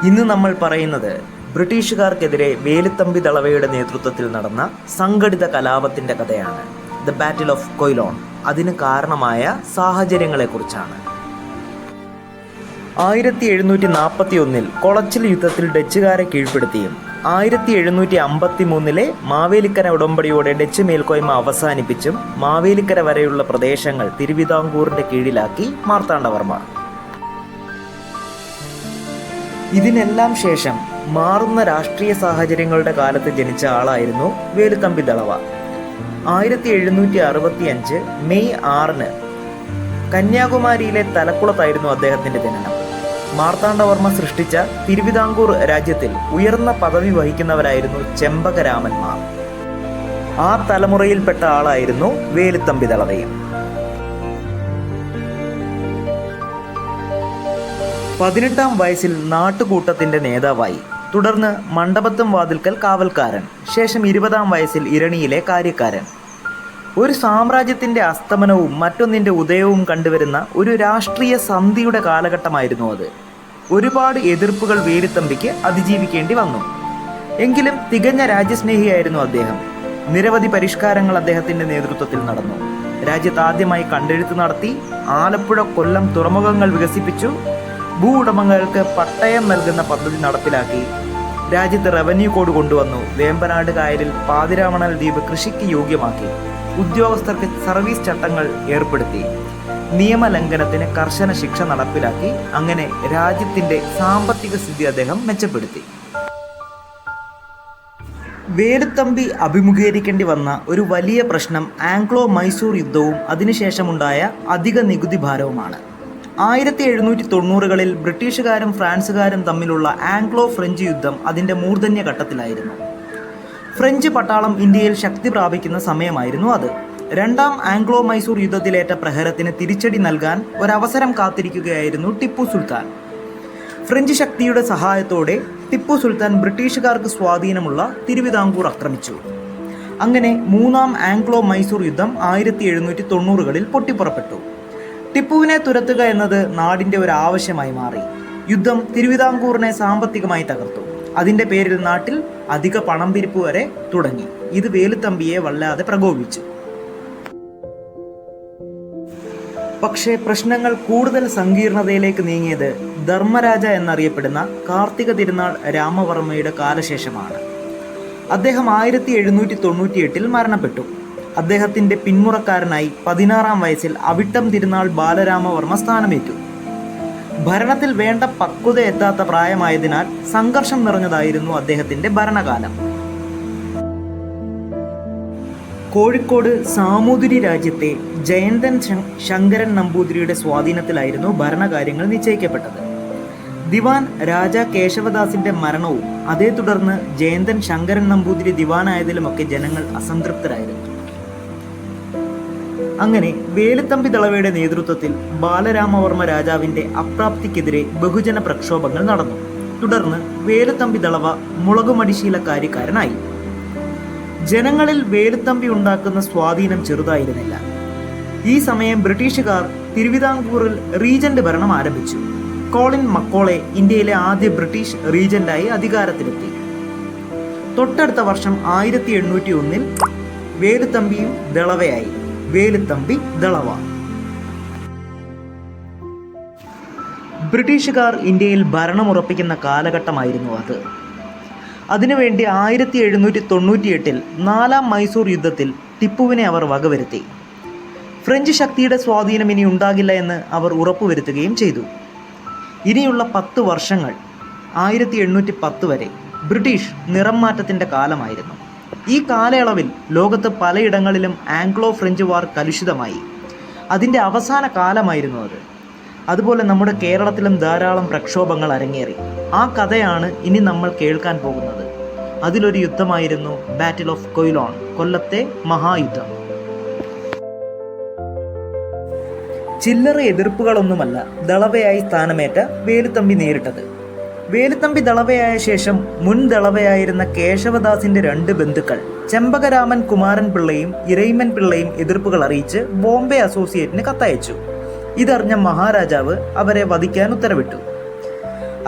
ഇന്ന് നമ്മൾ പറയുന്നത് ബ്രിട്ടീഷുകാർക്കെതിരെ വേലുത്തമ്പി ദളവയുടെ നേതൃത്വത്തിൽ നടന്ന സംഘടിത കലാപത്തിന്റെ കഥയാണ്. The battle of Quilon. അതിന് കാരണമായ സാഹചര്യങ്ങളെക്കുറിച്ചാണ്. 1741 കൊളച്ചിൽ യുദ്ധത്തിൽ ഡച്ചുകാരെ കീഴ്പ്പെടുത്തിയും 1753 മാവേലിക്കര ഉടമ്പടിയോടെ ഡച്ച് മേൽക്കോയ്മ അവസാനിപ്പിച്ചും മാവേലിക്കര വരെയുള്ള പ്രദേശങ്ങൾ തിരുവിതാംകൂറിന്റെ കീഴിലാക്കി മാർത്താണ്ഡവർമ്മ. ഇതിനെല്ലാം ശേഷം മാറുന്ന രാഷ്ട്രീയ സാഹചര്യങ്ങളുടെ കാലത്ത് ജനിച്ച ആളായിരുന്നു വേലുത്തമ്പി ദളവ. 1765 മെയ് 6 കന്യാകുമാരിയിലെ തലക്കുളത്തായിരുന്നു അദ്ദേഹത്തിന്റെ ജനനം. മാർത്താണ്ഡവർമ്മ സൃഷ്ടിച്ച തിരുവിതാംകൂർ രാജ്യത്തിൽ ഉയർന്ന പദവി വഹിക്കുന്നവരായിരുന്നു ചെമ്പകരാമന്മാർ. ആ തലമുറയിൽപ്പെട്ട ആളായിരുന്നു വേലുത്തമ്പി ദളവയും. 18-ാം വയസ്സിൽ നാട്ടുകൂട്ടത്തിന്റെ നേതാവായി. തുടർന്ന് മണ്ഡപത്തും വാതിൽക്കൽ കാവൽക്കാരൻ. ശേഷം 20-ാം വയസ്സിൽ ഇരണിയിലെ കാര്യക്കാരൻ. ഒരു സാമ്രാജ്യത്തിന്റെ അസ്തമനവും മറ്റൊന്നിന്റെ ഉദയവും കണ്ടുവരുന്ന ഒരു രാഷ്ട്രീയ സന്ധിയുടെ കാലഘട്ടമായിരുന്നു അത്. ഒരുപാട് എതിർപ്പുകൾ വേലുത്തമ്പിക്ക് അതിജീവിക്കേണ്ടി വന്നു. എങ്കിലും തികഞ്ഞ രാജ്യസ്നേഹിയായിരുന്നു അദ്ദേഹം. നിരവധി പരിഷ്കാരങ്ങൾ അദ്ദേഹത്തിന്റെ നേതൃത്വത്തിൽ നടന്നു. രാജ്യത്ത് ആദ്യമായി കണ്ടെഴുത്ത് നടത്തി. ആലപ്പുഴ കൊല്ലം തുറമുഖങ്ങൾ വികസിപ്പിച്ചു. ഭൂ ഉടമകൾക്ക് പട്ടയം നൽകുന്ന പദ്ധതി നടപ്പിലാക്കി. രാജ്യത്ത് റവന്യൂ കോഡ് കൊണ്ടുവന്നു. വേമ്പനാട് കായലിൽ പാതിരാമണൽ ദ്വീപ് കൃഷിക്ക് യോഗ്യമാക്കി. ഉദ്യോഗസ്ഥർക്ക് സർവീസ് ചട്ടങ്ങൾ ഏർപ്പെടുത്തി. നിയമലംഘനത്തിന് കർശന ശിക്ഷ നടപ്പിലാക്കി. അങ്ങനെ രാജ്യത്തിന്റെ സാമ്പത്തിക സ്ഥിതി അദ്ദേഹം മെച്ചപ്പെടുത്തി. വേലുത്തമ്പി അഭിമുഖീകരിക്കേണ്ടി വന്ന ഒരു വലിയ പ്രശ്നം ആംഗ്ലോ മൈസൂർ യുദ്ധവും അതിനുശേഷമുണ്ടായ അധിക നികുതി ഭാരവുമാണ്. 1790-കളിൽ ബ്രിട്ടീഷുകാരും ഫ്രാൻസുകാരും തമ്മിലുള്ള ആംഗ്ലോ ഫ്രഞ്ച് യുദ്ധം അതിൻ്റെ മൂർധന്യഘട്ടത്തിലായിരുന്നു. ഫ്രഞ്ച് പട്ടാളം ഇന്ത്യയിൽ ശക്തി പ്രാപിക്കുന്ന സമയമായിരുന്നു അത്. രണ്ടാം ആംഗ്ലോ മൈസൂർ യുദ്ധത്തിലേറ്റ പ്രഹരത്തിന് തിരിച്ചടി നൽകാൻ ഒരവസരം കാത്തിരിക്കുകയായിരുന്നു ടിപ്പു സുൽത്താൻ. ഫ്രഞ്ച് ശക്തിയുടെ സഹായത്തോടെ ടിപ്പു സുൽത്താൻ ബ്രിട്ടീഷുകാർക്ക് സ്വാധീനമുള്ള തിരുവിതാംകൂർ ആക്രമിച്ചു. അങ്ങനെ മൂന്നാം ആംഗ്ലോ മൈസൂർ യുദ്ധം 1790-കളിൽ പൊട്ടിപ്പുറപ്പെട്ടു. ടിപ്പുവിനെ തുരത്തുക എന്നത് നാടിൻ്റെ ഒരു ആവശ്യമായി മാറി. യുദ്ധം തിരുവിതാംകൂറിനെ സാമ്പത്തികമായി തകർത്തു. അതിൻ്റെ പേരിൽ നാട്ടിൽ അധിക പണം പിരിപ്പ് വരെ തുടങ്ങി. ഇത് വേലുത്തമ്പിയെ വല്ലാതെ പ്രകോപിച്ചു. പക്ഷേ പ്രശ്നങ്ങൾ കൂടുതൽ സങ്കീർണതയിലേക്ക് നീങ്ങിയത് ധർമ്മരാജ എന്നറിയപ്പെടുന്ന കാർത്തിക തിരുനാൾ രാമവർമ്മയുടെ കാലശേഷമാണ്. അദ്ദേഹം 1798 മരണപ്പെട്ടു. അദ്ദേഹത്തിൻ്റെ പിന്മുറക്കാരനായി 16-ാം വയസ്സിൽ അവിട്ടം തിരുനാൾ ബാലരാമവർമ്മ സ്ഥാനമേറ്റു. ഭരണത്തിൽ വേണ്ട പക്വത എത്താത്ത പ്രായമായതിനാൽ സംഘർഷം നിറഞ്ഞതായിരുന്നു അദ്ദേഹത്തിൻ്റെ ഭരണകാലം. കോഴിക്കോട് സാമൂതിരി രാജ്യത്തെ ജയന്തൻ ശങ്കരൻ നമ്പൂതിരിയുടെ സ്വാധീനത്തിലായിരുന്നു ഭരണകാര്യങ്ങൾ നിശ്ചയിക്കപ്പെട്ടത്. ദിവാൻ രാജ കേശവദാസിന്റെ മരണവും അതേ തുടർന്ന് ജയന്തൻ ശങ്കരൻ നമ്പൂതിരി ദിവാനായതിലുമൊക്കെ ജനങ്ങൾ അസംതൃപ്തരായിരുന്നു. അങ്ങനെ വേലുത്തമ്പി ദളവയുടെ നേതൃത്വത്തിൽ ബാലരാമവർമ്മ രാജാവിന്റെ അപ്രാപ്തിക്കെതിരെ ബഹുജന പ്രക്ഷോഭങ്ങൾ നടന്നു. തുടർന്ന് വേലുത്തമ്പി ദളവ മുളകുമടിശീലക്കാരിക്കാരനായി. ജനങ്ങളിൽ വേലുത്തമ്പി ഉണ്ടാക്കുന്ന സ്വാധീനം ചെറുതായിരുന്നില്ല. ഈ സമയം ബ്രിട്ടീഷുകാർ തിരുവിതാംകൂറിൽ റീജന്റ് ഭരണം ആരംഭിച്ചു. കോളിൻ മക്കോളെ ഇന്ത്യയിലെ ആദ്യ ബ്രിട്ടീഷ് റീജന്റായി അധികാരത്തിലെത്തി. തൊട്ടടുത്ത വർഷം 1801 വേലുത്തമ്പിയും ദളവയായി. വേലുത്തമ്പി ദളവ. ബ്രിട്ടീഷുകാർ ഇന്ത്യയിൽ ഭരണമുറപ്പിക്കുന്ന കാലഘട്ടമായിരുന്നു അത്. അതിനുവേണ്ടി 1798 4-ാം മൈസൂർ യുദ്ധത്തിൽ ടിപ്പുവിനെ അവർ വകവരുത്തി. ഫ്രഞ്ച് ശക്തിയുടെ സ്വാധീനം ഇനി ഉണ്ടാകില്ല എന്ന് അവർ ഉറപ്പുവരുത്തുകയും ചെയ്തു. ഇനിയുള്ള 10 വർഷങ്ങൾ 1810 വരെ ബ്രിട്ടീഷ് നിറം മാറ്റത്തിൻ്റെ കാലമായിരുന്നു. ഈ കാലയളവിൽ ലോകത്ത് പലയിടങ്ങളിലും ആംഗ്ലോ ഫ്രഞ്ച് വാർ കലുഷിതമായി. അതിൻ്റെ അവസാന കാലമായിരുന്നു അത്. അതുപോലെ നമ്മുടെ കേരളത്തിലും ധാരാളം പ്രക്ഷോഭങ്ങൾ അരങ്ങേറി. ആ കഥയാണ് ഇനി നമ്മൾ കേൾക്കാൻ പോകുന്നത്. അതിലൊരു യുദ്ധമായിരുന്നു ബാറ്റിൽ ഓഫ് കൊയിലോൺ, കൊല്ലത്തെ മഹായുദ്ധം. ചില്ലറ എതിർപ്പുകളൊന്നുമല്ല ദളവയായി സ്ഥാനമേറ്റ വേലുത്തമ്പി നേരിട്ടത്. വേലുത്തമ്പി ദളവയായ ശേഷം മുൻ ദളവയായിരുന്ന കേശവദാസിന്റെ 2 ബന്ധുക്കൾ ചെമ്പകരാമൻ കുമാരൻ പിള്ളയും ഇരയിമ്മൻ പിള്ളയും എതിർപ്പുകൾ അറിയിച്ച് ബോംബെ അസോസിയേറ്റിന് കത്തയച്ചു. ഇതറിഞ്ഞ മഹാരാജാവ് അവരെ വധിക്കാൻ ഉത്തരവിട്ടു.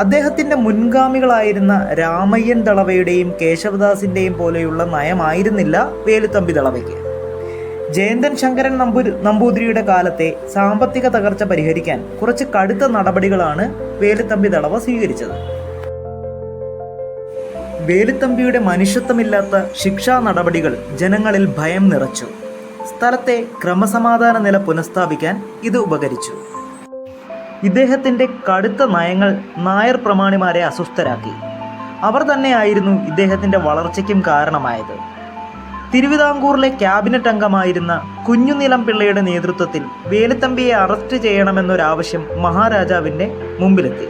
അദ്ദേഹത്തിൻ്റെ മുൻഗാമികളായിരുന്ന രാമയ്യൻ ദളവയുടെയും കേശവദാസിൻ്റെയും പോലെയുള്ള നയമായിരുന്നില്ല വേലുത്തമ്പി ദളവയ്ക്ക്. ജയന്തൻ ശങ്കരൻ നമ്പൂതിരിയുടെ കാലത്തെ സാമ്പത്തിക തകർച്ച പരിഹരിക്കാൻ കുറച്ച് കടുത്ത നടപടികളാണ് വേലുത്തമ്പി ദളവ സ്വീകരിച്ചത്. വേലുത്തമ്പിയുടെ മനുഷ്യത്വമില്ലാത്ത ശിക്ഷാ നടപടികൾ ജനങ്ങളിൽ ഭയം നിറച്ചു. സ്ഥലത്തെ ക്രമസമാധാന നില പുനഃസ്ഥാപിക്കാൻ ഇത് ഉപകരിച്ചു. ഇദ്ദേഹത്തിൻ്റെ കടുത്ത നയങ്ങൾ നായർ പ്രമാണിമാരെ അസ്വസ്ഥരാക്കി. അവർ തന്നെയായിരുന്നു ഇദ്ദേഹത്തിൻ്റെ വളർച്ചയ്ക്കും കാരണമായത്. തിരുവിതാംകൂറിലെ ക്യാബിനറ്റ് അംഗമായിരുന്ന കുഞ്ഞുനിലം പിള്ളയുടെ നേതൃത്വത്തിൽ വേലുത്തമ്പിയെ അറസ്റ്റ് ചെയ്യണമെന്നൊരാവശ്യം മഹാരാജാവിൻ്റെ മുമ്പിലെത്തി.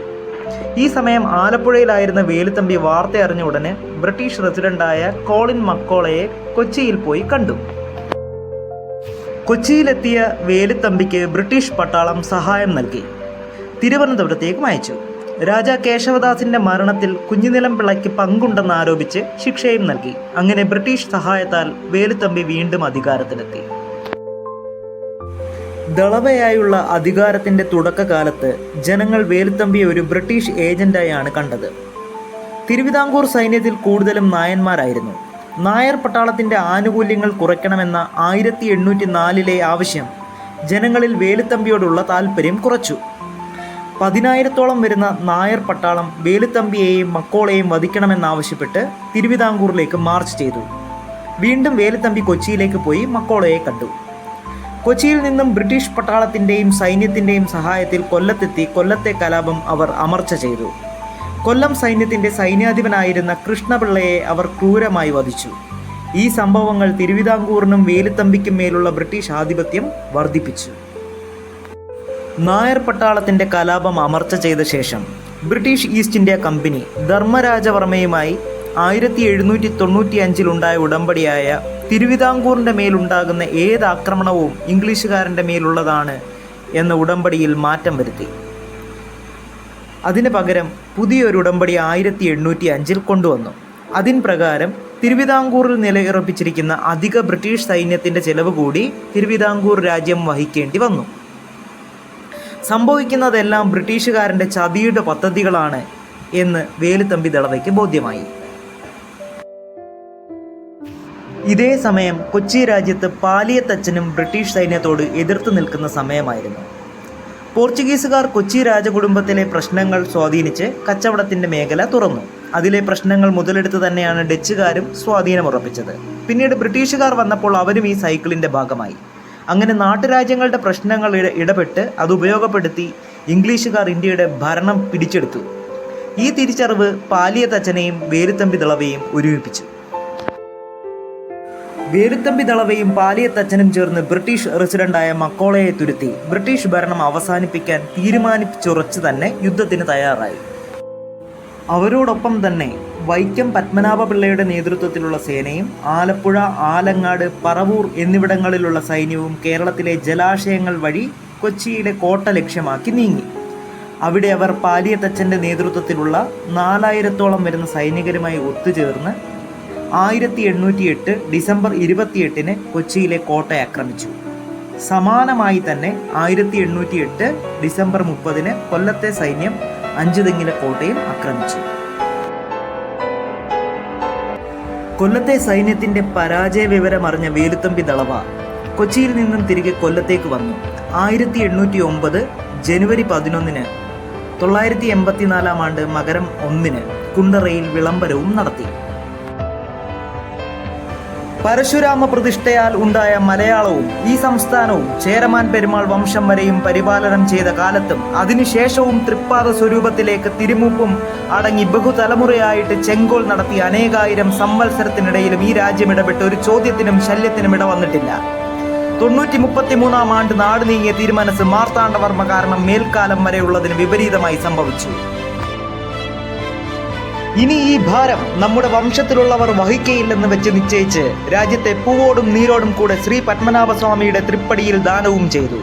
ഈ സമയം ആലപ്പുഴയിലായിരുന്ന വേലുത്തമ്പി വാർത്ത അറിഞ്ഞ ഉടനെ ബ്രിട്ടീഷ് റെസിഡന്റായ കോളിൻ മക്കോളയെ കൊച്ചിയിൽ പോയി കണ്ടു. കൊച്ചിയിലെത്തിയ വേലുത്തമ്പിക്ക് ബ്രിട്ടീഷ് പട്ടാളം സഹായം നൽകി തിരുവനന്തപുരത്തേക്കും അയച്ചു. രാജാ കേശവദാസിന്റെ മരണത്തിൽ കുഞ്ഞുനിലം പിള്ളയ്ക്ക് പങ്കുണ്ടെന്ന് ആരോപിച്ച് ശിക്ഷയും നൽകി. അങ്ങനെ ബ്രിട്ടീഷ് സഹായത്താൽ വേലുത്തമ്പി വീണ്ടും അധികാരത്തിലെത്തി. ദളവയായുള്ള അധികാരത്തിന്റെ തുടക്കകാലത്ത് ജനങ്ങൾ വേലുത്തമ്പിയെ ഒരു ബ്രിട്ടീഷ് ഏജന്റായാണ് കണ്ടത്. തിരുവിതാംകൂർ സൈന്യത്തിൽ കൂടുതലും നായന്മാരായിരുന്നു. നായർ പട്ടാളത്തിന്റെ ആനുകൂല്യങ്ങൾ കുറയ്ക്കണമെന്ന 1804 ആവശ്യം ജനങ്ങളിൽ വേലുത്തമ്പിയോടുള്ള താല്പര്യം കുറച്ചു. 10,000-ഓളം വരുന്ന നായർ പട്ടാളം വേലുത്തമ്പിയെയും മക്കോളയെയും വധിക്കണമെന്നാവശ്യപ്പെട്ട് തിരുവിതാംകൂറിലേക്ക് മാർച്ച് ചെയ്തു. വീണ്ടും വേലുത്തമ്പി കൊച്ചിയിലേക്ക് പോയി മക്കോളയെ കണ്ടു. കൊച്ചിയിൽ നിന്നും ബ്രിട്ടീഷ് പട്ടാളത്തിൻ്റെയും സൈന്യത്തിൻ്റെയും സഹായത്തിൽ കൊല്ലത്തെത്തി കൊല്ലത്തെ കലാപം അവർ അമർച്ച ചെയ്തു. കൊല്ലം സൈന്യത്തിൻ്റെ സൈന്യാധിപനായിരുന്ന കൃഷ്ണപിള്ളയെ അവർ ക്രൂരമായി വധിച്ചു. ഈ സംഭവങ്ങൾ തിരുവിതാംകൂറിനും വേലുത്തമ്പിക്കും മേലുള്ള ബ്രിട്ടീഷ് ആധിപത്യം വർദ്ധിപ്പിച്ചു. നായർ പട്ടാളത്തിൻ്റെ കലാപം അമർച്ച ചെയ്ത ശേഷം ബ്രിട്ടീഷ് ഈസ്റ്റ് ഇന്ത്യ കമ്പനി ധർമ്മരാജവർമ്മയുമായി 1795 ഉടമ്പടിയായ തിരുവിതാംകൂറിൻ്റെ മേലുണ്ടാകുന്ന ഏത് ആക്രമണവും ഇംഗ്ലീഷുകാരൻ്റെ മേലുള്ളതാണ് എന്ന ഉടമ്പടിയിൽ മാറ്റം വരുത്തി. അതിന് പകരം പുതിയൊരു ഉടമ്പടി 1805 കൊണ്ടുവന്നു. അതിൻ പ്രകാരം തിരുവിതാംകൂറിൽ നിലയുറപ്പിച്ചിരിക്കുന്ന അധിക ബ്രിട്ടീഷ് സൈന്യത്തിൻ്റെ ചെലവ് കൂടി തിരുവിതാംകൂർ രാജ്യം വഹിക്കേണ്ടി വന്നു. സംഭവിക്കുന്നതെല്ലാം ബ്രിട്ടീഷുകാരൻ്റെ ചതിയുടെ പദ്ധതികളാണ് എന്ന് വേലുത്തമ്പി ദളവയ്ക്ക് ബോധ്യമായി. ഇതേ സമയം കൊച്ചി രാജ്യത്ത് പാലിയത്തച്ഛനും ബ്രിട്ടീഷ് സൈന്യത്തോട് എതിർത്ത് നിൽക്കുന്ന സമയമായിരുന്നു. പോർച്ചുഗീസുകാർ കൊച്ചി രാജകുടുംബത്തിലെ പ്രശ്നങ്ങൾ സ്വാധീനിച്ച് കച്ചവടത്തിൻ്റെ മേഖല തുറന്നു. അതിലെ പ്രശ്നങ്ങൾ മുതലെടുത്ത് തന്നെയാണ് ഡച്ചുകാരും സ്വാധീനമുറപ്പിച്ചത്. പിന്നീട് ബ്രിട്ടീഷുകാർ വന്നപ്പോൾ അവരും ഈ സൈക്കിളിൻ്റെ ഭാഗമായി. അങ്ങനെ നാട്ടുരാജ്യങ്ങളുടെ പ്രശ്നങ്ങൾ ഇടപെട്ട് അത് ഉപയോഗപ്പെടുത്തി ഇംഗ്ലീഷുകാർ ഇന്ത്യയുടെ ഭരണം പിടിച്ചെടുത്തു. ഈ തിരിച്ചറിവ് പാലിയത്തച്ഛനെയും വേലുത്തമ്പി ദളവയെയും ഒരുമിപ്പിച്ചു. വേലുത്തമ്പി ദളവയും പാലിയത്തച്ഛനും ചേർന്ന് ബ്രിട്ടീഷ് റെസിഡന്റായ മക്കോളയെ തുരുത്തി ബ്രിട്ടീഷ് ഭരണം അവസാനിപ്പിക്കാൻ തീരുമാനിച്ചുറച്ച് തന്നെ യുദ്ധത്തിന് തയ്യാറായി. അവരോടൊപ്പം തന്നെ വൈക്കം പത്മനാഭപിള്ളയുടെ നേതൃത്വത്തിലുള്ള സേനയും ആലപ്പുഴ, ആലങ്ങാട്, പറവൂർ എന്നിവിടങ്ങളിലുള്ള സൈന്യവും കേരളത്തിലെ ജലാശയങ്ങൾ വഴി കൊച്ചിയിലെ കോട്ട ലക്ഷ്യമാക്കി നീങ്ങി. അവിടെ അവർ പാലിയത്തച്ഛൻ്റെ നേതൃത്വത്തിലുള്ള 4000-ഓളം വരുന്ന സൈനികരുമായി ഒത്തുചേർന്ന് 1808 ഡിസംബർ 28 കൊച്ചിയിലെ കോട്ട ആക്രമിച്ചു. സമാനമായി തന്നെ 1808 ഡിസംബർ 30 കൊല്ലത്തെ സൈന്യം അഞ്ചുതെങ്ങിലെ കോട്ടയും ആക്രമിച്ചു. കൊല്ലത്തെ സൈന്യത്തിന്റെ പരാജയ വിവരമറിഞ്ഞ വേലുത്തമ്പി ദളവ കൊച്ചിയിൽ നിന്നും തിരികെ കൊല്ലത്തേക്ക് വന്നു. 1809 ജനുവരി 11 984 മകരം 1 കുണ്ടറയിൽ വിളംബരവും നടത്തി. പരശുരാമ പ്രതിഷ്ഠയാൽ ഉണ്ടായ മലയാളവും ഈ സംസ്ഥാനവും ചേരമാൻ പെരുമാൾ വംശം വരെയും പരിപാലനം ചെയ്ത കാലത്തും അതിനുശേഷവും തൃപ്പാദ സ്വരൂപത്തിലേക്ക് തിരുമുപ്പും അടങ്ങി ബഹുതലമുറയായിട്ട് ചെങ്കോൽ നടത്തി അനേകായിരം സംവത്സരത്തിനിടയിലും ഈ രാജ്യം ഇടപെട്ട് ഒരു ചോദ്യത്തിനും ശല്യത്തിനും ഇടവന്നിട്ടില്ല. 933 ആണ്ട് നാട് നീങ്ങിയ തിരുമനസ് മാർത്താണ്ഡവർമ്മ കാരണം മേൽക്കാലം വരെയുള്ളതിന് വിപരീതമായി സംഭവിച്ചു. ഇനി ഈ ഭാരം നമ്മുടെ വംശത്തിലുള്ളവർ വഹിക്കയില്ലെന്ന് വെച്ച് നിശ്ചയിച്ച് രാജ്യത്തെ പൂവോടും നീരോടും കൂടെ ശ്രീ പത്മനാഭസ്വാമിയുടെ തൃപ്പടിയിൽ ദാനവും ചെയ്തു.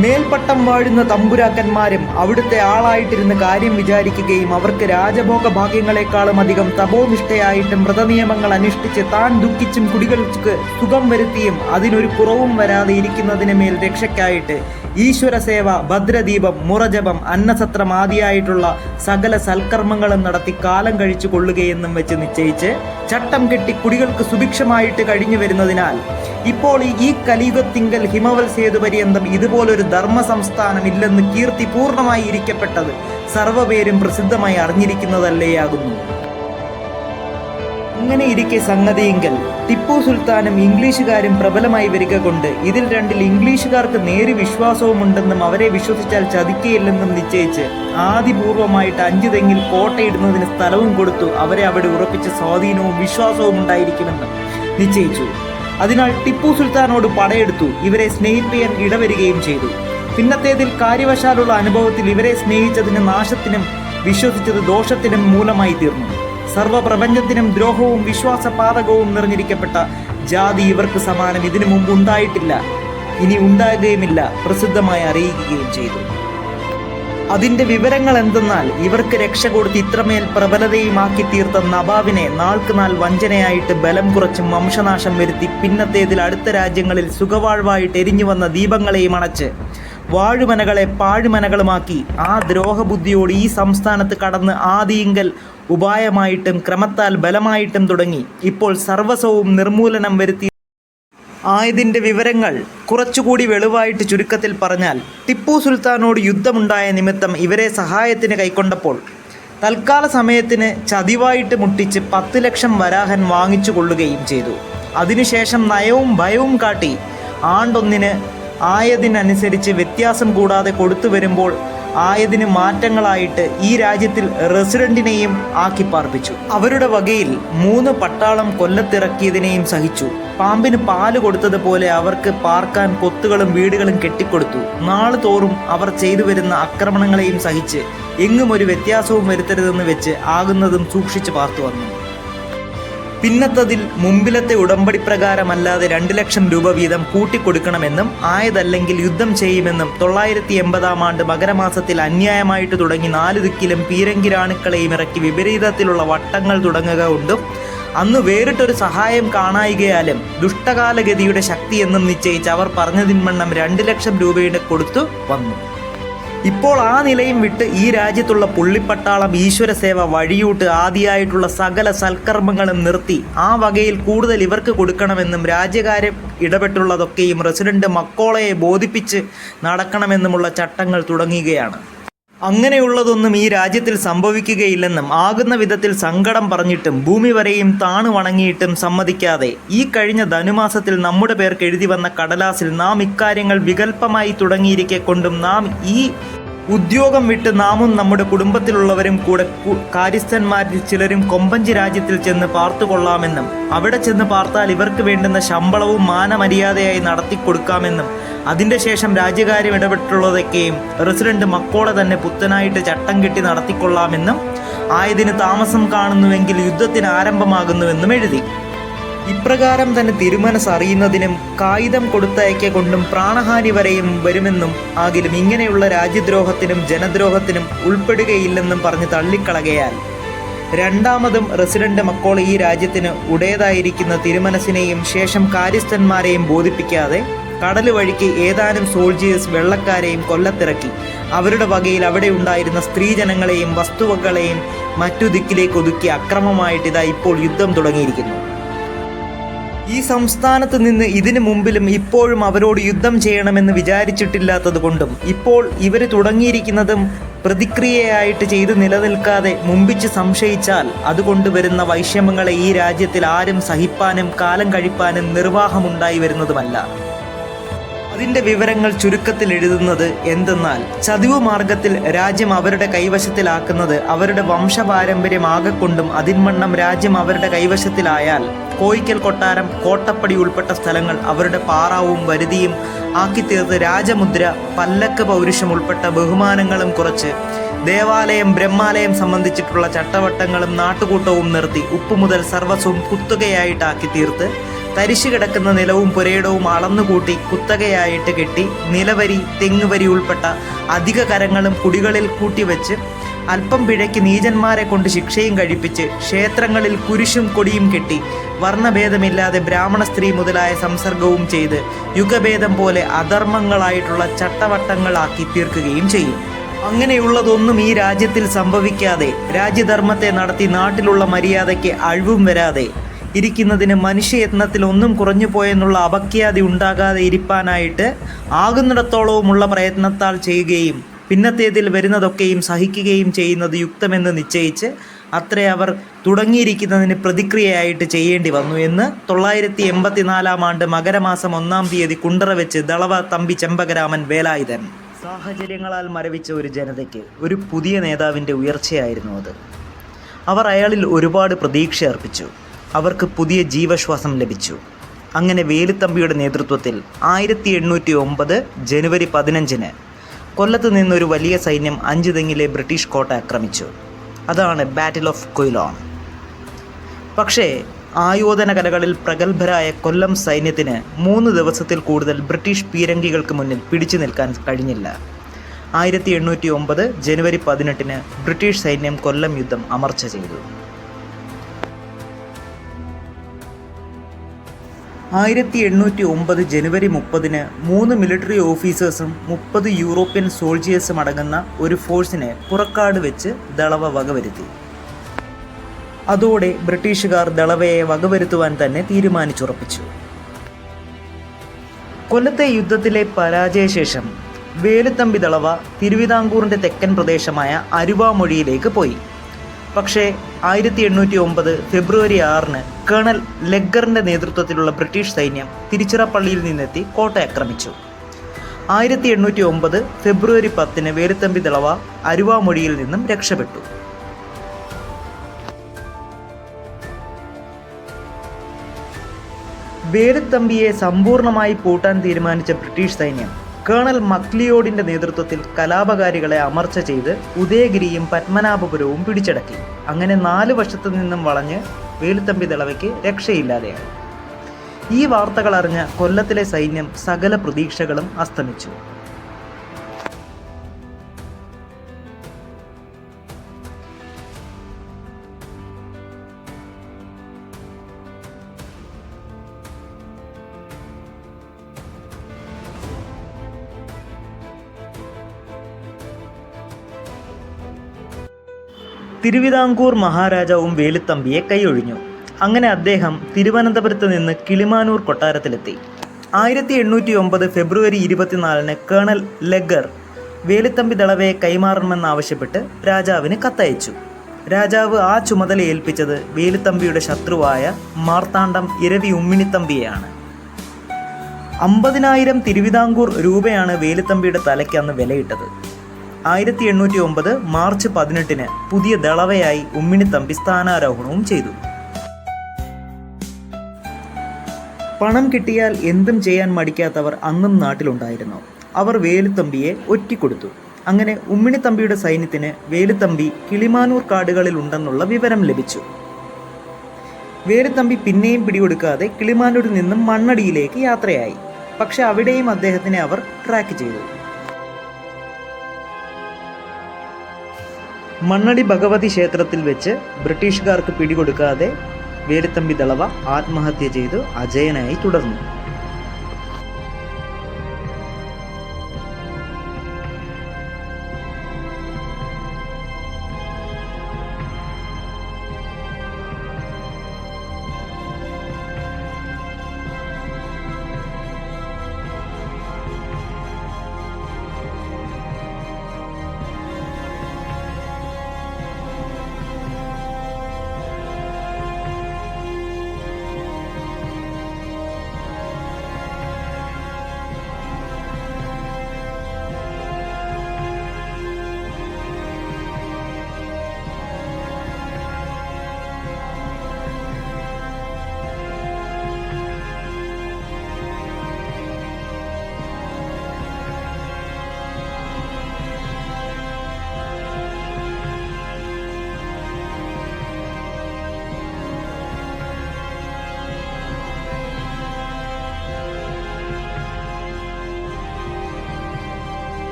മേൽപ്പട്ടം വാഴുന്ന തമ്പുരാക്കന്മാരും അവിടുത്തെ ആളായിട്ടിരുന്ന് കാര്യം വിചാരിക്കുകയും അവർക്ക് രാജഭോഗ ഭാഗ്യങ്ങളെക്കാളും അധികം തപോനിഷ്ഠയായിട്ടും വ്രതനിയമങ്ങൾ അനുഷ്ഠിച്ച് താൻ ദുഃഖിച്ചും കുടികൾക്ക് സുഖം വരുത്തിയും അതിനൊരു കുറവും വരാതെ ഇരിക്കുന്നതിന് മേൽ രക്ഷയ്ക്കായിട്ട് ഈശ്വരസേവ, ഭദ്രദീപം, മുറജപം, അന്നസത്രം ആദിയായിട്ടുള്ള സകല സൽക്കർമ്മങ്ങളും നടത്തി കാലം കഴിച്ചു കൊള്ളുകയെന്നും വെച്ച് നിശ്ചയിച്ച് ചട്ടം കെട്ടി കുടികൾക്ക് സുഭിക്ഷമായിട്ട് കഴിഞ്ഞു വരുന്നതിനാൽ ഇപ്പോൾ ഈ കലിയുഗത്തിങ്കൽ ഹിമവൽ സേതു പര്യന്തം ഇതുപോലൊരു ധർമ്മ സംസ്ഥാനം ഇല്ലെന്ന് കീർത്തി പൂർണ്ണമായി ഇരിക്കപ്പെട്ടത് സർവ്വപേരും പ്രസിദ്ധമായി അറിഞ്ഞിരിക്കുന്നതല്ലേയാകുന്നു. അങ്ങനെ ഇരിക്കെ സംഗതിയെങ്കിൽ ടിപ്പു സുൽത്താനും ഇംഗ്ലീഷുകാരും പ്രബലമായി വരിക കൊണ്ട് ഇതിൽ രണ്ടിൽ ഇംഗ്ലീഷുകാർക്ക് നേര് വിശ്വാസവുമുണ്ടെന്നും അവരെ വിശ്വസിച്ചാൽ ചതിക്കയില്ലെന്നും നിശ്ചയിച്ച് ആദിപൂർവമായിട്ട് 5 തെങ്ങിൽ കോട്ടയിടുന്നതിന് സ്ഥലവും കൊടുത്തു അവരെ അവിടെ ഉറപ്പിച്ച സ്വാധീനവും വിശ്വാസവും ഉണ്ടായിരിക്കുമെന്നും നിശ്ചയിച്ചു. അതിനാൽ ടിപ്പു സുൽത്താനോട് പടയെടുത്തു ഇവരെ സ്നേഹിപ്പിക്കാൻ ഇടവരികയും ചെയ്തു. പിന്നത്തേതിൽ കാര്യവശാലുള്ള അനുഭവത്തിൽ ഇവരെ സ്നേഹിച്ചതിന് നാശത്തിനും വിശ്വസിച്ചത് ദോഷത്തിനും മൂലമായി തീർന്നു. സർവപ്രപഞ്ചത്തിനും ദ്രോഹവും വിശ്വാസപാതകവും നിറഞ്ഞിരിക്കപ്പെട്ട ജാതി ഇവർക്ക് സമാനം ഇതിനു മുമ്പ് ഉണ്ടായിട്ടില്ല, ഇനി ഉണ്ടാകുകയുമില്ല, പ്രസിദ്ധമായി അറിയിക്കുകയും ചെയ്തു. അതിന്റെ വിവരങ്ങൾ എന്തെന്നാൽ ഇവർക്ക് രക്ഷ കൊടുത്ത് ഇത്രമേൽ പ്രബലതയുമാക്കി തീർത്ത നവാബിനെ നാൾക്കുനാൾ വഞ്ചനയായിട്ട് ബലം കുറച്ചും വംശനാശം വരുത്തി പിന്നത്തേതിൽ അടുത്ത രാജ്യങ്ങളിൽ സുഖവാഴ്വായിട്ട് എരിഞ്ഞു വന്ന ദീപങ്ങളെയും അണച്ച് വാഴുമനകളെ പാഴുമനകളുമാക്കി ആ ദ്രോഹബുദ്ധിയോട് ഈ സംസ്ഥാനത്ത് കടന്ന് ആദിയിങ്കൽ ഉപായമായിട്ടും ക്രമത്താൽ ബലമായിട്ടും തുടങ്ങി ഇപ്പോൾ സർവസ്വവും നിർമൂലനം വരുത്തി ആയതിൻ്റെ വിവരങ്ങൾ കുറച്ചുകൂടി വെളിവായിട്ട് ചുരുക്കത്തിൽ പറഞ്ഞാൽ ടിപ്പു സുൽത്താനോട് യുദ്ധമുണ്ടായ നിമിത്തം ഇവരെ സഹായത്തിന് കൈക്കൊണ്ടപ്പോൾ തൽക്കാല സമയത്തിന് ചതിവായിട്ട് മുട്ടിച്ച് 10 ലക്ഷം വരാഹൻ വാങ്ങിച്ചു കൊള്ളുകയും ചെയ്തു. അതിനുശേഷം നയവും ഭയവും കാട്ടി ആണ്ടൊന്നിന് ആയതിനനുസരിച്ച് വ്യത്യാസം കൂടാതെ കൊടുത്തു വരുമ്പോൾ ആയതിന് മാറ്റങ്ങളായിട്ട് ഈ രാജ്യത്തിൽ റെസിഡന്റിനെയും ആക്കി പാർപ്പിച്ചു. അവരുടെ വകയിൽ 3 പട്ടാളം കൊല്ലത്തിറക്കിയതിനെയും സഹിച്ചു. പാമ്പിന് പാല് കൊടുത്തതുപോലെ അവർക്ക് പാർക്കാൻ കൊത്തുകളും വീടുകളും കെട്ടിക്കൊടുത്തു. നാള് തോറും അവർ ചെയ്തു വരുന്ന ആക്രമണങ്ങളെയും സഹിച്ച് എങ്ങും ഒരു വ്യത്യാസവും വരുത്തരുതെന്ന് വെച്ച് ആകുന്നതും സൂക്ഷിച്ചു പാർത്തു വന്നു. പിന്നത്തതിൽ മുമ്പിലത്തെ ഉടമ്പടി പ്രകാരമല്ലാതെ 2 ലക്ഷം രൂപ വീതം കൂട്ടിക്കൊടുക്കണമെന്നും ആയതല്ലെങ്കിൽ യുദ്ധം ചെയ്യുമെന്നും 980 ആണ്ട് മകരമാസത്തിൽ അന്യായമായിട്ട് തുടങ്ങി 4 ദിക്കിലും പീരങ്കിരാണുക്കളെയും ഇറക്കി വിപരീതത്തിലുള്ള വട്ടങ്ങൾ തുടങ്ങുക കൊണ്ടും അന്ന് വേറിട്ടൊരു സഹായം കാണായികയാലും ദുഷ്ടകാലഗതിയുടെ ശക്തി എന്നും നിശ്ചയിച്ച് അവർ പറഞ്ഞതിന്മണ്ണം 2 ലക്ഷം രൂപയുടെ കൊടുത്തു വന്നു. ഇപ്പോൾ ആ നിലയും വിട്ട് ഈ രാജ്യത്തുള്ള പുള്ളിപ്പട്ടാളം, ഈശ്വരസേവ, വഴിയൂട്ട് ആദിയായിട്ടുള്ള സകല സൽക്കർമ്മങ്ങളും നിർത്തി ആ വകയിൽ കൂടുതൽ ഇവർക്ക് കൊടുക്കണമെന്നും രാജ്യകാര്യം ഇടപെട്ടുള്ളതൊക്കെയും റെസിഡന്റ് മക്കോളയെ ബോധിപ്പിച്ച് നടക്കണമെന്നുമുള്ള ചട്ടങ്ങൾ തുടങ്ങുകയാണ്. അങ്ങനെയുള്ളതൊന്നും ഈ രാജ്യത്തിൽ സംഭവിക്കുകയില്ലെന്നും ആകുന്ന വിധത്തിൽ സങ്കടം പറഞ്ഞിട്ടും ഭൂമി വരെയും താണു വണങ്ങിയിട്ടും സമ്മതിക്കാതെ ഈ കഴിഞ്ഞ ധനുമാസത്തിൽ നമ്മുടെ പേർക്ക് എഴുതി വന്ന കടലാസിൽ നാം ഇക്കാര്യങ്ങൾ വികല്പമായി തുടങ്ങിയിരിക്കെ കൊണ്ടും നാം ഈ ഉദ്യോഗം വിട്ട് നാമും നമ്മുടെ കുടുംബത്തിലുള്ളവരും കൂടെ കാര്യസ്ഥന്മാരിൽ ചിലരും കൊമ്പഞ്ചി രാജ്യത്തിൽ ചെന്ന് പാർത്തുകൊള്ളാമെന്നും അവിടെ ചെന്ന് പാർത്താൽ ഇവർക്ക് വേണ്ടുന്ന ശമ്പളവും മാനമര്യാദയായി നടത്തിക്കൊടുക്കാമെന്നും അതിൻ്റെ ശേഷം രാജ്യകാര്യം ഇടപെട്ടുള്ളതൊക്കെയും റെസിഡന്റ് മക്കോളെ തന്നെ പുത്തനായിട്ട് ചട്ടം കെട്ടി നടത്തിക്കൊള്ളാമെന്നും ആയതിന് താമസം കാണുന്നുവെങ്കിൽ യുദ്ധത്തിന് ആരംഭമാകുന്നുവെന്നും എഴുതി. ഇപ്രകാരം തന്നെ തിരുമനസ് അറിയുന്നതിനും കായികം കൊടുത്തയക്കെ കൊണ്ടും പ്രാണഹാനി വരെയും വരുമെന്നും ആകിലും ഇങ്ങനെയുള്ള രാജ്യദ്രോഹത്തിനും ജനദ്രോഹത്തിനും ഉൾപ്പെടുകയില്ലെന്നും പറഞ്ഞ് തള്ളിക്കളകയാൽ രണ്ടാമതും റെസിഡന്റ് മക്കോള ഈ രാജ്യത്തിന് ഉടേതായിരിക്കുന്ന തിരുമനസിനെയും ശേഷം കാര്യസ്ഥന്മാരെയും ബോധിപ്പിക്കാതെ കടൽ വഴിക്ക് ഏതാനും സോൾജിയേഴ്സ് വെള്ളക്കാരെയും കൊല്ലത്തിറക്കി അവരുടെ വകയിൽ അവിടെ ഉണ്ടായിരുന്ന സ്ത്രീജനങ്ങളെയും വസ്തുവകളെയും മറ്റു ദിക്കിലേക്ക് ഒതുക്കി അക്രമമായിട്ട് ഇതാ ഇപ്പോൾ യുദ്ധം തുടങ്ങിയിരിക്കുന്നു. ഈ സംസ്ഥാനത്ത് നിന്ന് ഇതിനു മുമ്പിലും ഇപ്പോഴും അവരോട് യുദ്ധം ചെയ്യണമെന്ന് വിചാരിച്ചിട്ടില്ലാത്തത് കൊണ്ടും ഇപ്പോൾ ഇവർ തുടങ്ങിയിരിക്കുന്നതും പ്രതിക്രിയയായിട്ട് ചെയ്ത് നിലനിൽക്കാതെ മുമ്പിച്ച് സംശയിച്ചാൽ അതുകൊണ്ട് വരുന്ന വൈഷമ്യങ്ങളെ ഈ രാജ്യത്തിൽ ആരും സഹിപ്പാനും കാലം കഴിപ്പാനും നിർവാഹമുണ്ടായി വരുന്നതുമല്ല. അതിൻ്റെ വിവരങ്ങൾ ചുരുക്കത്തിൽ എഴുതുന്നത് എന്തെന്നാൽ ചതിവു മാർഗത്തിൽ രാജ്യം അവരുടെ കൈവശത്തിലാക്കുന്നത് അവരുടെ വംശപാരമ്പര്യം ആകെക്കൊണ്ടും അതിന്മണ്ണം രാജ്യം അവരുടെ കൈവശത്തിലായാൽ കോയിക്കൽ കൊട്ടാരം, കോട്ടപ്പടി ഉൾപ്പെട്ട സ്ഥലങ്ങൾ അവരുടെ പാറാവും വരുതിയും ആക്കിത്തീർത്ത് രാജമുദ്ര, പല്ലക്ക് പൗരുഷം ഉൾപ്പെട്ട ബഹുമാനങ്ങളും കുറച്ച് ദേവാലയം, ബ്രഹ്മാലയം സംബന്ധിച്ചിട്ടുള്ള ചട്ടവട്ടങ്ങളും നാട്ടുകൂട്ടവും നിർത്തി ഉപ്പു മുതൽ സർവസ്വം കുത്തുകയായിട്ടാക്കി തീർത്ത് തരിശു കിടക്കുന്ന നിലവും പുരയിടവും അളന്നുകൂട്ടി കുത്തകയായിട്ട് കെട്ടി നിലവരി തെങ്ങുവരി ഉൾപ്പെട്ട അധിക കരങ്ങളും കുടികളിൽ കൂട്ടിവെച്ച് അല്പം പിഴയ്ക്ക് നീചന്മാരെ കൊണ്ട് ശിക്ഷയും കഴിപ്പിച്ച് ക്ഷേത്രങ്ങളിൽ കുരിശും കൊടിയും കെട്ടി വർണ്ണഭേദമില്ലാതെ ബ്രാഹ്മണ സ്ത്രീ മുതലായ സംസർഗവും ചെയ്ത് യുഗഭേദം പോലെ അധർമ്മങ്ങളായിട്ടുള്ള ചട്ടവട്ടങ്ങളാക്കി തീർക്കുകയും ചെയ്യും. അങ്ങനെയുള്ളതൊന്നും ഈ രാജ്യത്തിൽ സംഭവിക്കാതെ രാജ്യധർമ്മത്തെ നടത്തി നാട്ടിലുള്ള മര്യാദയ്ക്ക് അഴിവും വരാതെ ഇരിക്കുന്നതിന് മനുഷ്യയത്നത്തിൽ ഒന്നും കുറഞ്ഞു പോയെന്നുള്ള അപഖ്യാതി ഉണ്ടാകാതെ ഇരിപ്പാനായിട്ട് ആകുന്നിടത്തോളവുമുള്ള പ്രയത്നത്താൽ ചെയ്യുകയും പിന്നത്തേതിൽ വരുന്നതൊക്കെയും സഹിക്കുകയും ചെയ്യുന്നത് യുക്തമെന്ന് നിശ്ചയിച്ച് അത്രേ അവർ തുടങ്ങിയിരിക്കുന്നതിന് പ്രതിക്രിയയായിട്ട് ചെയ്യേണ്ടി വന്നു എന്ന് 984 ആണ്ട് മകരമാസം 1-ാം തീയതി കുണ്ടറ വെച്ച് ദളവ തമ്പി ചെമ്പകരാമൻ വേലായുധൻ. സാഹചര്യങ്ങളാൽ മരവിച്ച ഒരു ജനതയ്ക്ക് ഒരു പുതിയ നേതാവിൻ്റെ ഉയർച്ചയായിരുന്നു അത്. അവർ അയാളിൽ ഒരുപാട് പ്രതീക്ഷ അർപ്പിച്ചു. അവർക്ക് പുതിയ ജീവശ്വാസം ലഭിച്ചു. അങ്ങനെ വേലുത്തമ്പിയുടെ നേതൃത്വത്തിൽ 1809 ജനുവരി 15-ന് കൊല്ലത്ത് നിന്നൊരു വലിയ സൈന്യം 5 തെങ്ങിലെ ബ്രിട്ടീഷ് കോട്ട ആക്രമിച്ചു. അതാണ് ബാറ്റിൽ ഓഫ് കൊയിലോൺ. പക്ഷേ ആയോധന കലകളിൽ പ്രഗത്ഭരായ കൊല്ലം സൈന്യത്തിന് 3 ദിവസത്തിൽ കൂടുതൽ ബ്രിട്ടീഷ് പീരങ്കികൾക്ക് മുന്നിൽ പിടിച്ചു നിൽക്കാൻ കഴിഞ്ഞില്ല. 1809 ജനുവരി 18-ന് ബ്രിട്ടീഷ് സൈന്യം കൊല്ലം യുദ്ധം അമർച്ച ചെയ്തു. 1809 ജനുവരി 30-ന് 3 മിലിറ്ററി ഓഫീസേഴ്സും 30 യൂറോപ്യൻ സോൾജിയേഴ്സും അടങ്ങുന്ന ഒരു ഫോഴ്സിനെ പുറക്കാട് വെച്ച് ദളവ വകവരുത്തി. അതോടെ ബ്രിട്ടീഷുകാർ ദളവയെ വകവരുത്തുവാൻ തന്നെ തീരുമാനിച്ചുറപ്പിച്ചു. കൊല്ലത്തെ യുദ്ധത്തിലെ പരാജയശേഷം വേലുത്തമ്പി ദളവ തിരുവിതാംകൂറിൻ്റെ തെക്കൻ പ്രദേശമായ അരുവാമൊഴിയിലേക്ക് പോയി. പക്ഷേ 1809 ഫെബ്രുവരി 6-ന് കേണൽ ലെഗ്ഗറിൻ്റെ നേതൃത്വത്തിലുള്ള ബ്രിട്ടീഷ് സൈന്യം തിരുച്ചിറപ്പള്ളിയിൽ നിന്നെത്തി കോട്ട ആക്രമിച്ചു. 1809 ഫെബ്രുവരി 10-ന് വേലുത്തമ്പി ദളവ അരുവാമൊഴിയിൽ നിന്നും രക്ഷപ്പെട്ടു. വേലുത്തമ്പിയെ സമ്പൂർണ്ണമായി പൂട്ടാൻ തീരുമാനിച്ച ബ്രിട്ടീഷ് സൈന്യം കേണൽ മക്ലിയോഡിൻ്റെ നേതൃത്വത്തിൽ കലാപകാരികളെ അമർച്ച ചെയ്ത് ഉദയഗിരിയും പത്മനാഭപുരവും പിടിച്ചടക്കി. അങ്ങനെ 4 വശത്തു നിന്നും വളഞ്ഞ് വേലുത്തമ്പി ദളവയ്ക്ക് രക്ഷയില്ലാതെയായി. ഈ വാർത്തകൾ അറിഞ്ഞ കൊല്ലത്തിലെ സൈന്യം സകല പ്രതീക്ഷകളും അസ്തമിച്ചു. തിരുവിതാംകൂർ മഹാരാജാവും വേലുത്തമ്പിയെ കൈയൊഴിഞ്ഞു. അങ്ങനെ അദ്ദേഹം തിരുവനന്തപുരത്ത് നിന്ന് കിളിമാനൂർ കൊട്ടാരത്തിലെത്തി. 1809 ഫെബ്രുവരി 24-ന് കേണൽ ലെഗ്ഗർ വേലുത്തമ്പി ദളവയെ കൈമാറണമെന്നാവശ്യപ്പെട്ട് രാജാവിന് കത്തയച്ചു. രാജാവ് ആ ചുമതല ഏൽപ്പിച്ചത് വേലുത്തമ്പിയുടെ ശത്രുവായ മാർത്താണ്ഡം ഇരവി ഉമ്മിണിത്തമ്പിയെയാണ്. 50,000 തിരുവിതാംകൂർ രൂപയാണ് വേലുത്തമ്പിയുടെ തലയ്ക്ക് അന്ന് വിലയിട്ടത്. 1809 മാർച്ച് 18-ന് പുതിയ ദളവയായി ഉമ്മിണിത്തമ്പി സ്ഥാനാരോഹണവും ചെയ്തു. പണം കിട്ടിയാൽ എന്തും ചെയ്യാൻ മടിക്കാത്തവർ അന്നും നാട്ടിലുണ്ടായിരുന്നു. അവർ വേലുത്തമ്പിയെ ഒറ്റിക്കൊടുത്തു. അങ്ങനെ ഉമ്മിണിത്തമ്പിയുടെ സൈന്യത്തിന് വേലുത്തമ്പി കിളിമാനൂർ കാടുകളിൽ ഉണ്ടെന്നുള്ള വിവരം ലഭിച്ചു. വേലുത്തമ്പി പിന്നെയും പിടികൊടുക്കാതെ കിളിമാനൂരിൽ നിന്നും മണ്ണടിയിലേക്ക് യാത്രയായി. പക്ഷെ അവിടെയും അദ്ദേഹത്തിനെ അവർ ട്രാക്ക് ചെയ്തു. മണ്ണടി ഭഗവതി ക്ഷേത്രത്തിൽ വെച്ച് ബ്രിട്ടീഷുകാർക്ക് പിടികൊടുക്കാതെ വേലുത്തമ്പി ദളവ ആത്മഹത്യ ചെയ്തു അജയനായി തുടർന്നു.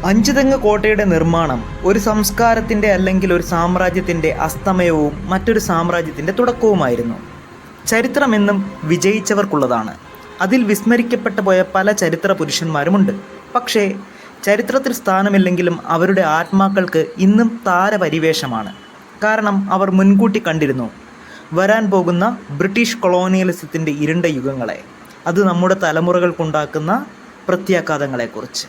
അഞ്ചുതെങ്ങ് കോട്ടയുടെ നിർമ്മാണം ഒരു സംസ്കാരത്തിൻ്റെ അല്ലെങ്കിൽ ഒരു സാമ്രാജ്യത്തിൻ്റെ അസ്തമയവും മറ്റൊരു സാമ്രാജ്യത്തിൻ്റെ തുടക്കവുമായിരുന്നു. ചരിത്രമെന്നും വിജയിച്ചവർക്കുള്ളതാണ്. അതിൽ വിസ്മരിക്കപ്പെട്ടു പോയ പല ചരിത്ര പുരുഷന്മാരുമുണ്ട്. പക്ഷേ ചരിത്രത്തിൽ സ്ഥാനമില്ലെങ്കിലും അവരുടെ ആത്മാക്കൾക്ക് ഇന്നും താരപരിവേഷമാണ്. കാരണം അവർ മുൻകൂട്ടി കണ്ടിരുന്നു വരാൻ പോകുന്ന ബ്രിട്ടീഷ് കൊളോണിയലിസത്തിൻ്റെ ഇരുണ്ട യുഗങ്ങളെ, അത് നമ്മുടെ തലമുറകൾക്കുണ്ടാക്കുന്ന പ്രത്യാഘാതങ്ങളെക്കുറിച്ച്.